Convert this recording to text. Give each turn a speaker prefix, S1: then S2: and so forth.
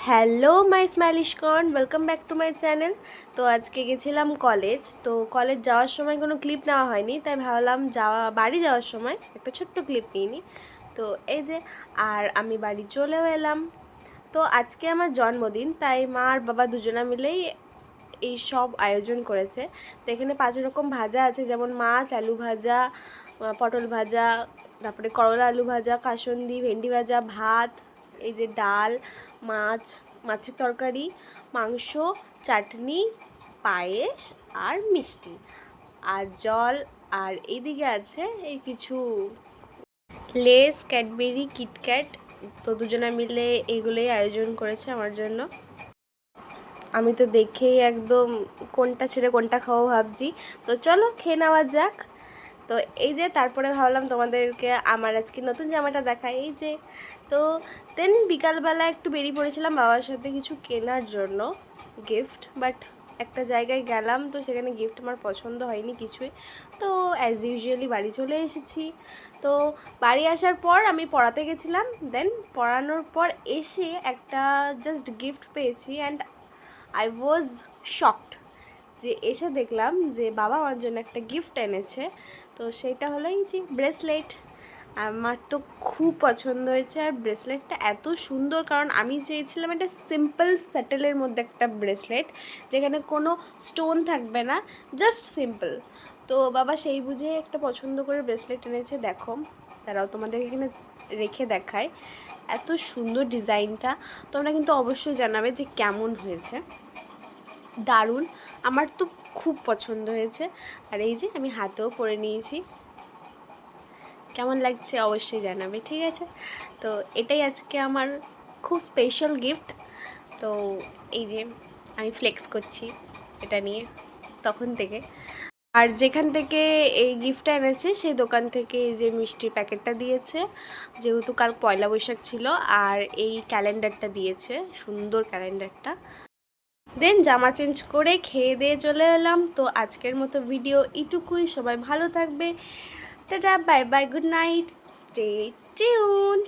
S1: Hello my smilish corn, welcome back to my channel. তো আজকে গেছিলাম কলেজ। তো কলেজ যাওয়ার সময় কোনো ক্লিপ নেওয়া হয়নি, তাই ভাবলাম বাড়ি যাওয়ার সময় একটা ছোট্ট ক্লিপ নিয়ে নিই। তো এই যে, আর আমি বাড়ি চলেও এলাম। তো আজকে আমার জন্মদিন, তাই মা আর বাবা দুজনা মিলেই এই সব আয়োজন করেছে। তো এখানে 5 রকম ভাজা আছে, যেমন মাছ, আলু ভাজা, পটল ভাজা, তারপরে করলা আলু ভাজা, কাসুন্দি, ভেন্ডি ভাজা, ভাত, এই যে ডাল, মাছের তরকারি, মাংস, চাটনি, পায়েস আর মিষ্টি আর জল। আর এইদিকে আছে এই কিছু লেস, ক্যাডবেরি, কিটক্যাট। তো দুজনে মিলে এইগুলোই আয়োজন করেছে আমার জন্য। আমি তো দেখেই একদম কোনটা ছেড়ে কোনটা খাবো ভাবছি। তো চলো খেয়ে নেওয়া যাক। তো এই যে, তারপরে ভাবলাম তোমাদেরকে আমার আজকে নতুন জামাটা দেখাই। এই যে, তো দেন বিকালবেলা একটু বেরিয়ে পড়েছিলাম বাবার সাথে কিছু কেনার জন্য গিফট, বাট একটা জায়গায় গেলাম, তো সেখানে গিফট আমার পছন্দ হয়নি কিছুই। তো অ্যাজ ইউজুয়ালি বাড়ি চলে এসেছি। তো বাড়ি আসার পর আমি পড়াতে গেছিলাম, দেন পড়ানোর পর এসে একটা জাস্ট গিফট পেয়েছি অ্যান্ড আই ওয়াজ শকড। যে এসে দেখলাম যে বাবা আমার জন্য একটা গিফট এনেছে। তো সেইটা হলো এই যে ব্রেসলেট। আমার তো খুব পছন্দ হয়েছে, আর ব্রেসলেটটা এত সুন্দর, কারণ আমি চেয়েছিলাম একটা সিম্পল স্যাটেলের মধ্যে একটা ব্রেসলেট, যেখানে কোনো স্টোন থাকবে না, জাস্ট সিম্পল। তো বাবা সেই বুঝে একটা পছন্দ করে ব্রেসলেট এনেছে। দেখো, তারাও তোমাদের এখানে রেখে দেখায়, এত সুন্দর ডিজাইনটা। তোমরা কিন্তু অবশ্যই জানাবে যে কেমন হয়েছে। দারুণ, আমার তো খুব পছন্দ হয়েছে। আর এই যে আমি হাতেও পরে নিয়েছি, কেমন লাগছে অবশ্যই জানাবে, ঠিক আছে? তো এটাই আজকে আমার খুব স্পেশাল গিফট। তো এই যে আমি ফ্লেক্স করছি এটা নিয়ে তখন থেকে। আর যেখান থেকে এই গিফটটা এনেছে সেই দোকান থেকে এই যে মিষ্টির প্যাকেটটা দিয়েছে, যেহেতু কাল পয়লা বৈশাখ ছিল। আর এই ক্যালেন্ডারটা দিয়েছে, সুন্দর ক্যালেন্ডারটা। দেন জামা চেঞ্জ করে খেয়ে দিয়ে চলে এলাম। তো আজকের মতো ভিডিও এইটুকুই। সবাই ভালো থাকবে। Tata, bye bye, good night, stay tuned.